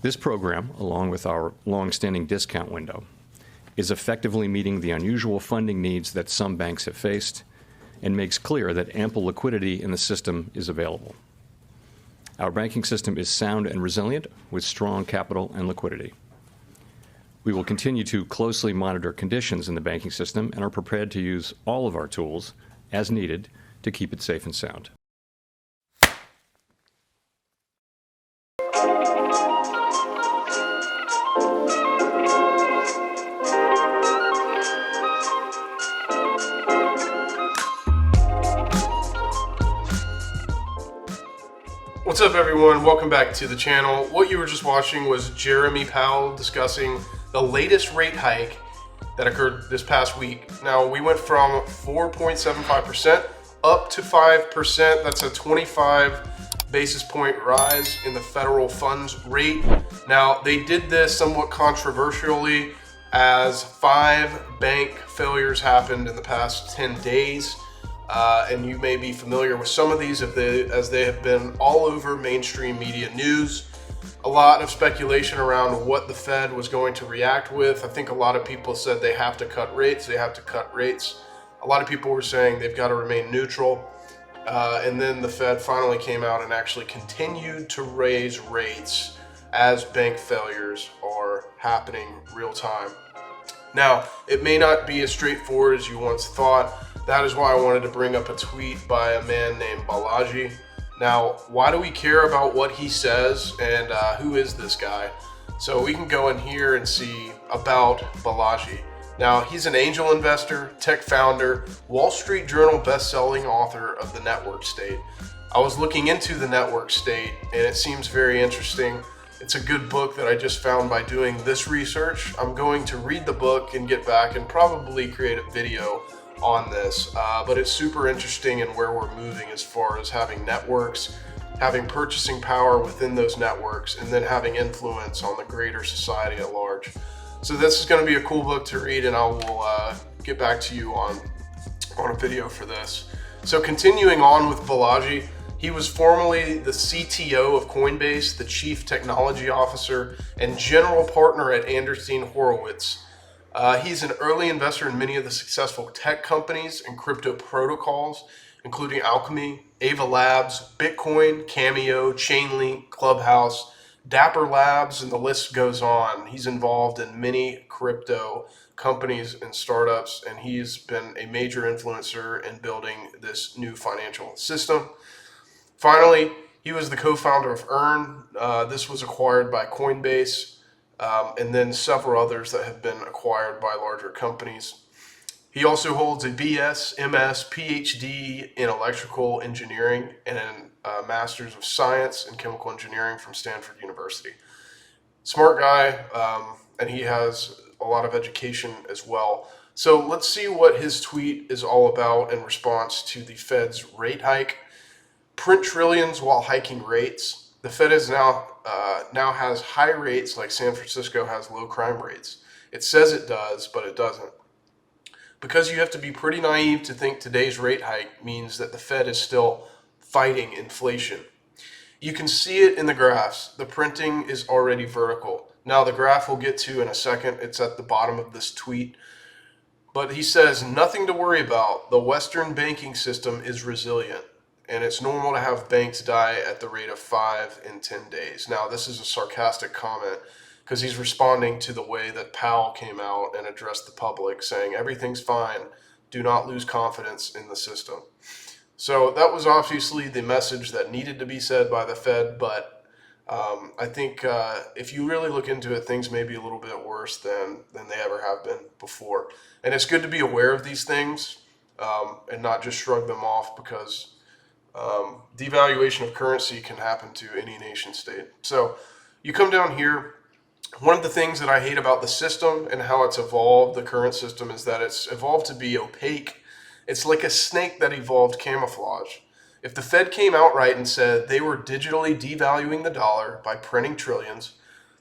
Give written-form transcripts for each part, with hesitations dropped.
This program, along with our long-standing discount window, is effectively meeting the unusual funding needs that some banks have faced and makes clear that ample liquidity in the system is available. Our banking system is sound and resilient with strong capital and liquidity. We will continue to closely monitor conditions in the banking system and are prepared to use all of our tools as needed to keep it safe and sound. What's up, everyone? Welcome back to the channel. What you were just watching was Jeremy Powell discussing the latest rate hike that occurred this past week. Now, we went from 4.75% up to 5%. That's a 25 basis point rise in the federal funds rate. Now, they did this somewhat controversially as 5 bank failures happened in the past 10 days. And you may be familiar with some of these as they have been all over mainstream media news. A lot of speculation around what the Fed was going to react with. I think a lot of people said they have to cut rates. They have to cut rates. A lot of people were saying they've got to remain neutral. And then the Fed finally came out and actually continued to raise rates as bank failures are happening real time. Now, it may not be as straightforward as you once thought. That is why I wanted to bring up a tweet by a man named Bilaji. Now, why do we care about what he says and who is this guy? So we can go in here and see about Bilaji. Now, he's an angel investor, tech founder, Wall Street Journal best-selling author of The Network State. I was looking into The Network State and it seems very interesting. It's a good book that I just found by doing this research. I'm going to read the book and get back and probably create a video on this, but it's super interesting in where we're moving as far as having networks, having purchasing power within those networks, and then having influence on the greater society at large. So this is going to be a cool book to read, and I will get back to you on a video for this. So continuing on with Bilaji, he was formerly the CTO of Coinbase, the Chief Technology Officer, and General Partner at Andreessen Horowitz. He's an early investor in many of the successful tech companies and crypto protocols, including Alchemy, Ava Labs, Bitcoin, Cameo, Chainlink, Clubhouse, Dapper Labs, and the list goes on. He's involved in many crypto companies and startups, and he's been a major influencer in building this new financial system. Finally, he was the co-founder of Earn. This was acquired by Coinbase. And then several others that have been acquired by larger companies. He also holds a BS, MS, PhD in electrical engineering and a Master's of Science in Chemical Engineering from Stanford University. Smart guy, and he has a lot of education as well. So let's see what his tweet is all about in response to the Fed's rate hike. Print trillions while hiking rates. The Fed is now has high rates like San Francisco has low crime rates. It says it does, but it doesn't. Because you have to be pretty naive to think today's rate hike means that the Fed is still fighting inflation. You can see it in the graphs. The printing is already vertical. Now the graph we'll get to in a second. It's at the bottom of this tweet. But he says, nothing to worry about. The Western banking system is resilient. And it's normal to have banks die at the rate of 5 in 10 days. Now, this is a sarcastic comment because he's responding to the way that Powell came out and addressed the public saying everything's fine, do not lose confidence in the system. So that was obviously the message that needed to be said by the Fed, but I think if you really look into it, things may be a little bit worse than they ever have been before. And it's good to be aware of these things and not just shrug them off because devaluation of currency can happen to any nation state. So you come down here. One of the things that I hate about the system and how it's evolved, the current system, is that it's evolved to be opaque. It's like a snake that evolved camouflage. If the Fed came out right and said they were digitally devaluing the dollar by printing trillions,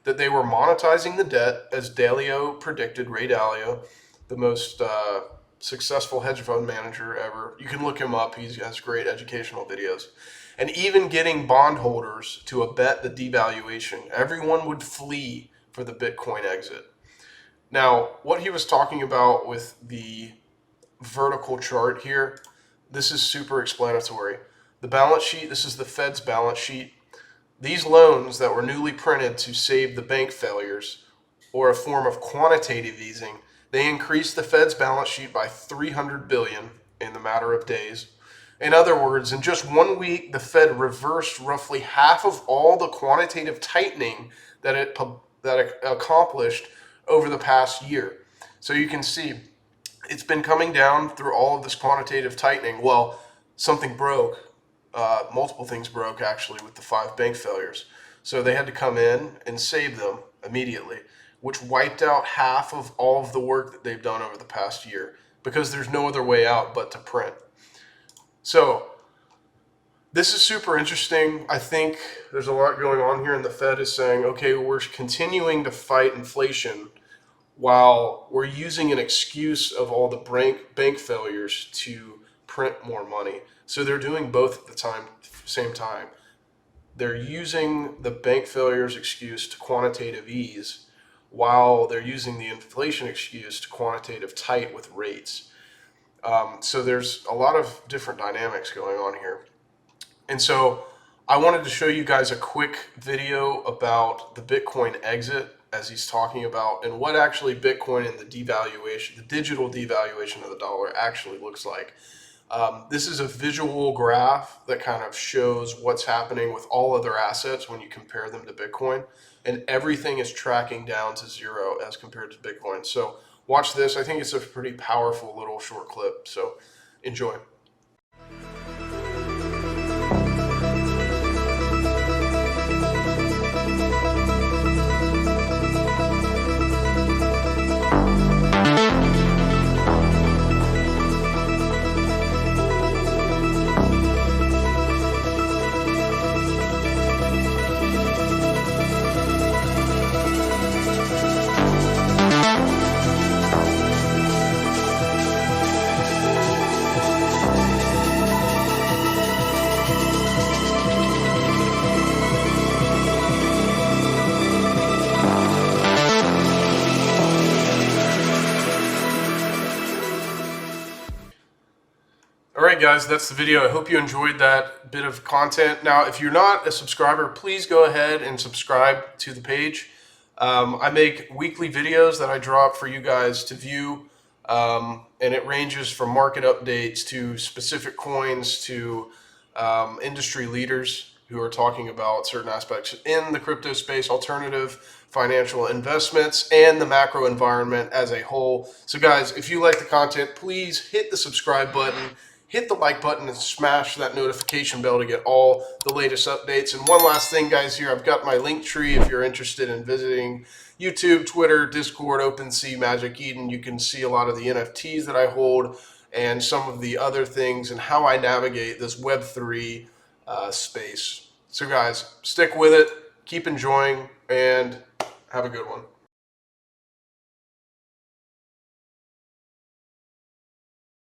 that they were monetizing the debt as Dalio predicted, Ray Dalio, the most successful hedge fund manager ever. You can look him up. He has great educational videos. and even getting bondholders to abet the devaluation. Everyone would flee for the Bitcoin exit. Now, what he was talking about with the vertical chart here, this is super explanatory. The balance sheet, this is the Fed's balance sheet. These loans that were newly printed to save the bank failures, or a form of quantitative easing, they increased the Fed's balance sheet by $300 billion in the matter of days. In other words, in just 1 week, the Fed reversed roughly half of all the quantitative tightening that it accomplished over the past year. So you can see it's been coming down through all of this quantitative tightening. Well, something broke. Multiple things broke actually with the 5 bank failures. So they had to come in and save them immediately, which wiped out half of all of the work that they've done over the past year, because there's no other way out but to print. So this is super interesting. I think there's a lot going on here, and the Fed is saying, okay, we're continuing to fight inflation while we're using an excuse of all the bank failures to print more money. So they're doing both at the same time. They're using the bank failures excuse to quantitative ease, while they're using the inflation excuse to quantitative tight with rates. So there's a lot of different dynamics going on here. And so I wanted to show you guys a quick video about the Bitcoin exit, as he's talking about, and what actually Bitcoin and the devaluation, the digital devaluation of the dollar actually looks like. This is a visual graph that kind of shows what's happening with all other assets when you compare them to Bitcoin, and everything is tracking down to zero as compared to Bitcoin. So watch this. I think it's a pretty powerful little short clip, so enjoy. Alright guys, that's the video. I hope you enjoyed that bit of content. Now, if you're not a subscriber, please go ahead and subscribe to the page. I make weekly videos that I drop for you guys to view, and it ranges from market updates to specific coins to industry leaders who are talking about certain aspects in the crypto space, alternative financial investments, and the macro environment as a whole. So guys, if you like the content, please hit the subscribe button, hit the like button, and smash that notification bell to get all the latest updates. And one last thing, guys, here I've got my link tree if you're interested in visiting YouTube, Twitter, Discord, OpenSea, Magic Eden. You can see a lot of the NFTs that I hold and some of the other things and how I navigate this Web3 space. So guys, stick with it, keep enjoying, and have a good one.